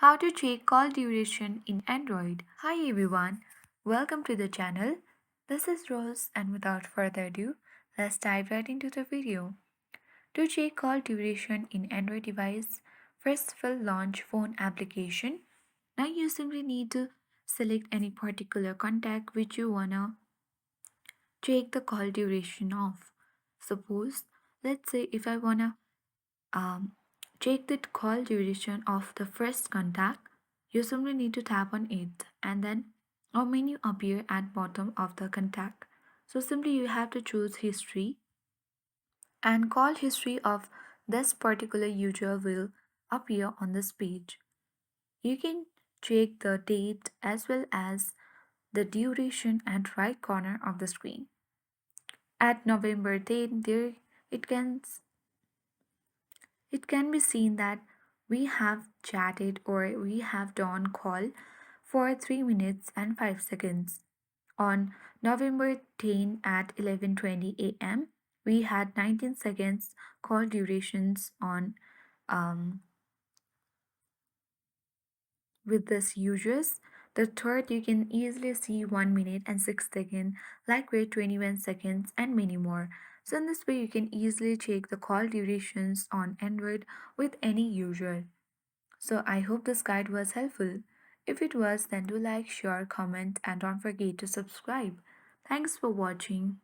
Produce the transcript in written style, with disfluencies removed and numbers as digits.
How to check call duration in Android. Hi everyone, welcome to the channel. This is Rose, and without further ado, let's dive right into the video. To check call duration in Android device, first fill launch phone application. Now you simply need to select any particular contact which you wanna check the call duration of. Suppose, let's say if I wanna um, check the call duration of the first contact, you simply need to tap on it and then a menu appear at bottom of the contact. So simply you have to choose history and call history of this particular user will appear on this page. You can check the date as well as the duration at right corner of the screen. At November 10, there it can It can be seen that we have chatted or we have done call for 3 minutes and 5 seconds. On November 10 at 11:20 a.m., we had 19 seconds call durations on um, with this users. The third you can easily see 1 minute and 6 seconds, like with 21 seconds and many more. So in this way you can easily check the call durations on Android with any user. So I hope this guide was helpful. If it was, then do like, share, comment, and don't forget to subscribe. Thanks for watching.